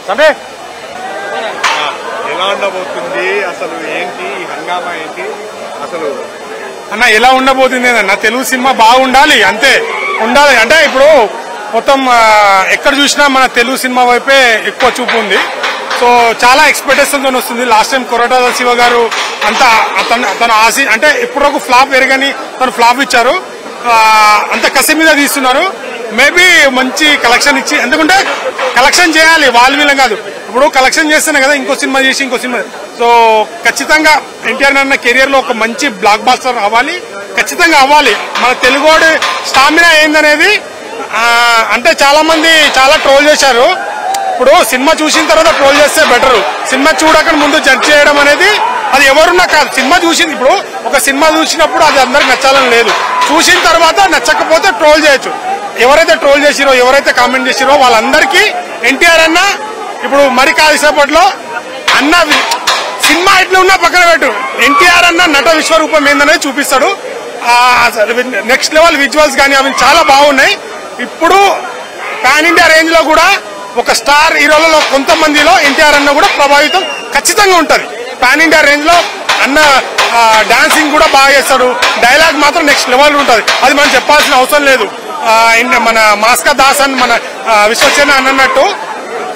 Sunday ఎలా ఉండబోతుంది అసలు ఏంటి హంగామా ఏంటి అసలు అన్న ఎలా ఉండబోతుంది అన్న తెలుగు సినిమా బాగుండాలి అంతే ఉండాలి అంటే ఇప్పుడు మొత్తం ఎక్కడ చూసినా మన తెలుగు సినిమా వైపే ఎక్కువ చూపు ఉంది సో చాలా ఎక్స్పెక్టేషన్ తో వస్తుంది లాస్ట్ టైం కొరటాల శివ గారు అంతా తన ఆశ అంటే ఇప్పుడు ఫ్లాప్ ఎరగని తను ఫ్లాప్ ఇచ్చారు అంత కసి మీద తీస్తున్నారు మేబీ మంచి కలెక్షన్ ఇచ్చి ఎందుకంటే కలెక్షన్ చేయాలి వాళ్ళు వీళ్ళం కాదు ఇప్పుడు కలెక్షన్ చేస్తేనే కదా ఇంకో సినిమా చేసి ఇంకో సినిమా సో ఖచ్చితంగా ఎన్టీఆర్ అన్న కెరియర్ లో ఒక మంచి బ్లాక్ బాస్టర్ అవ్వాలి ఖచ్చితంగా అవ్వాలి మన తెలుగోడి స్టామినా ఏందనేది అంటే చాలా మంది చాలా ట్రోల్ చేశారు ఇప్పుడు సినిమా చూసిన తర్వాత ట్రోల్ చేస్తే బెటర్ సినిమా చూడకుండా ముందు జడ్జ్ చేయడం అనేది అది ఎవరున్నా కాదు సినిమా చూసింది ఇప్పుడు ఒక సినిమా చూసినప్పుడు అది అందరికి నచ్చాలని లేదు చూసిన తర్వాత నచ్చకపోతే ట్రోల్ చేయొచ్చు ఎవరైతే ట్రోల్ చేసిరో ఎవరైతే కామెంట్ చేసిరో వాళ్ళందరికీ ఎన్టీఆర్ అన్న ఇప్పుడు మరి కాసేపట్లో అన్న సినిమా ఎట్లా ఉన్నా పక్కన పెట్టు ఎన్టీఆర్ అన్న నట విశ్వరూపం ఏందనేది చూపిస్తాడు నెక్స్ట్ లెవెల్ విజువల్స్ కానీ అవి చాలా బాగున్నాయి ఇప్పుడు పాన్ ఇండియా రేంజ్ లో కూడా ఒక స్టార్ హీరోలలో కొంతమందిలో ఎన్టీఆర్ అన్న కూడా ప్రభావితం ఖచ్చితంగా ఉంటది పాన్ ఇండియా రేంజ్ లో అన్న డాన్సింగ్ కూడా బాగా చేస్తాడు డైలాగ్ మాత్రం నెక్స్ట్ లెవెల్ ఉంటది అది మనం చెప్పాల్సిన అవసరం లేదు మన మాస్కా దాస్ అని మన విశ్వసేన అన్నట్టు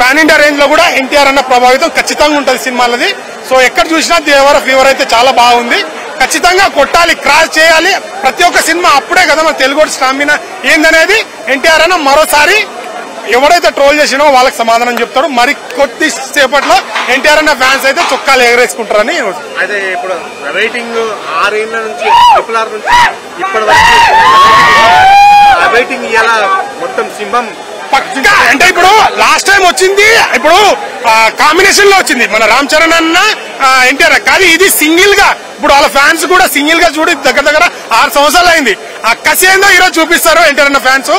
పాన్ ఇండియా రేంజ్ లో కూడా ఎన్టీఆర్ అన్న ప్రభావితం ఖచ్చితంగా ఉంటది సినిమాలది సో ఎక్కడ చూసినా దేవర ఫీవర్ అయితే చాలా బాగుంది ఖచ్చితంగా కొట్టాలి క్రాస్ చేయాలి ప్రతి ఒక్క సినిమా అప్పుడే కదా మన తెలుగు స్టామినా ఏందనేది ఎన్టీఆర్ అన్న మరోసారి ఎవరైతే ట్రోల్ చేసినో వాళ్ళకి సమాధానం చెప్తాడు మరి కొద్ది సేపట్లో ఎన్టీఆర్ అన్న ఫ్యాన్స్ అయితే చొక్కాలు ఎగరేసుకుంటారని అయితే ఇప్పుడు రేటింగ్ 6 ఏళ్ల నుంచి ట్రిపుల్ ఆర్ నుంచి ఇప్పటి వరకు రేటింగ్ ఇలా మొత్తం సింహం పక్కా అంటే ఇప్పుడు లాస్ట్ టైం వచ్చింది ఇప్పుడు కాంబినేషన్ లో వచ్చింది మన రామ్ చరణ్ అన్న ఎన్టీఆర్ కానీ ఇది సింగిల్ గా ఇప్పుడు వాళ్ళ ఫ్యాన్స్ కూడా సింగిల్ గా చూడి దగ్గర 6 సంవత్సరాలు అయింది ఆ కసి ఏందో ఈరోజు చూపిస్తారు ఎన్టీఆర్ అన్న ఫ్యాన్స్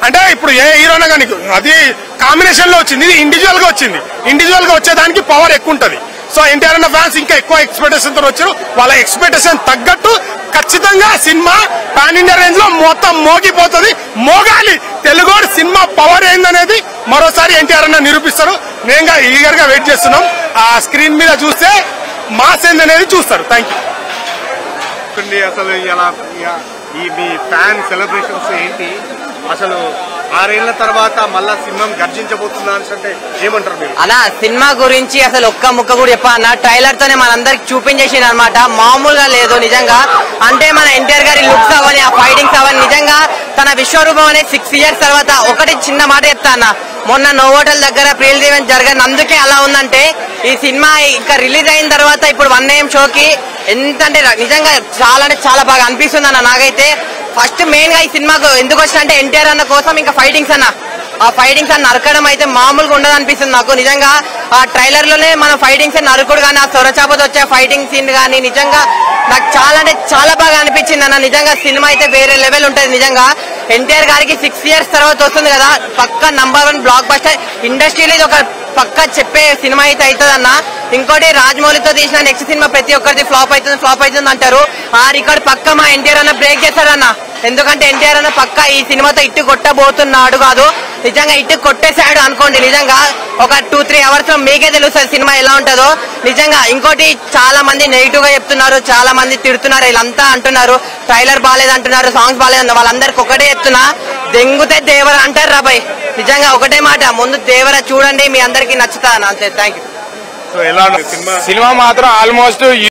అంటే ఇప్పుడు ఏ హీరోనా కానీ అది కాంబినేషన్ లో వచ్చింది ఇది ఇండివిజువల్ గా వచ్చింది ఇండివిజువల్ గా వచ్చేదానికి పవర్ ఎక్కువ ఉంటది సో ఎన్టీఆర్ అన్న ఫ్యాన్స్ ఇంకా ఎక్కువ ఎక్స్పెక్టేషన్ తో వచ్చారు వాళ్ళ ఎక్స్పెక్టేషన్ తగ్గట్టు ఖచ్చితంగా సినిమా పాన్ ఇండియా రేంజ్ లో మొత్తం మోగిపోతుంది మోగాలి తెలుగు సినిమా పవర్ ఏందనేది మరోసారి ఎన్టీఆర్ అన్న నిరూపిస్తారు నేను ఈగర్ గా వెయిట్ చేస్తున్నాం ఆ స్క్రీన్ మీద చూస్తే మాస్ ఏందనేది చూస్తారు థ్యాంక్ యూ అసలు ఇలా ఈ మీ ఫ్యాన్ సెలబ్రేషన్స్ ఏంటి అసలు 6 ఏళ్ల తర్వాత మళ్ళా సింహం గర్జించబోతుందా అంటే ఏమంటారు మీరు అలా సినిమా గురించి అసలు ఒక్క ముక్క కూడా చెప్పాలన్న ట్రైలర్ తోనే మనందరికి చూపించేసింది అనమాట మామూలుగా లేదు నిజంగా అంటే మన ఎన్టీఆర్ గారి లుక్స్ అవని ఆ ఫైటింగ్స్ అవని నిజంగా తన విశ్వరూపం అనేది 6 years తర్వాత ఒకటి చిన్న మాట చెప్తా అన్న మొన్న నోవోటల్ దగ్గర ప్రీల్ ఈవెంట్ జరగని అందుకే అలా ఉందంటే ఈ సినిమా ఇంకా రిలీజ్ అయిన తర్వాత ఇప్పుడు 1 AM షోకి ఎంత అంటే నిజంగా చాలా బాగా అనిపిస్తుంది అన్న నాకైతే ఫస్ట్ మెయిన్ గా ఈ సినిమాకు ఎందుకు వచ్చిన అంటే ఎన్టీఆర్ అన్న కోసం ఇంకా ఫైటింగ్స్ అన్న ఆ ఫైటింగ్స్ అన్న నరకడం అయితే మామూలుగా ఉండదు అనిపిస్తుంది నాకు నిజంగా ఆ ట్రైలర్ లోనే మన ఫైటింగ్స్ నరుకుడు కానీ ఆ సొరచాపతో వచ్చే ఫైటింగ్ సీన్ కానీ నిజంగా నాకు చాలా అంటే చాలా బాగా అనిపించింది అన్న నిజంగా సినిమా అయితే వేరే లెవెల్ ఉంటుంది నిజంగా ఎన్టీఆర్ గారికి 6 years తర్వాత వస్తుంది కదా పక్కా #1 బ్లాక్ బస్టర్ ఇండస్ట్రీలో ఇది ఒక పక్కా చెప్పే సినిమా అయితే అవుతుందన్న ఇంకోటి రాజమౌళితో తీసిన నెక్స్ట్ సినిమా ప్రతి ఒక్కరిది ఫ్లాప్ అవుతుంది అంటారు ఆ రికార్డ్ పక్క మా ఎన్టీఆర్ అన్న బ్రేక్ చేస్తారన్న ఎందుకంటే ఎన్టీఆర్ అన్న పక్క ఈ సినిమాతో ఇట్టు కొట్టబోతున్నాడు కాదు నిజంగా ఇట్టు కొట్టేశాడు అనుకోండి నిజంగా ఒక 2-3 hours లో మీకే తెలుస్తుంది సినిమా ఎలా ఉంటుందో నిజంగా ఇంకోటి చాలా మంది నెగిటివ్ గా చెప్తున్నారు చాలా మంది తిడుతున్నారు వీళ్ళంతా అంటున్నారు ట్రైలర్ బాగాలేదంటున్నారు సాంగ్స్ బాగాలేదన్నారు వాళ్ళందరికి ఒకటే చెప్తున్నా దెంగుతే దేవర అంటారు రాబాయ్ నిజంగా ఒకటే మాట ముందు దేవర చూడండి మీ అందరికి నచ్చుతా అంతే థ్యాంక్ యూ సినిమా మాత్రం ఆల్మోస్ట్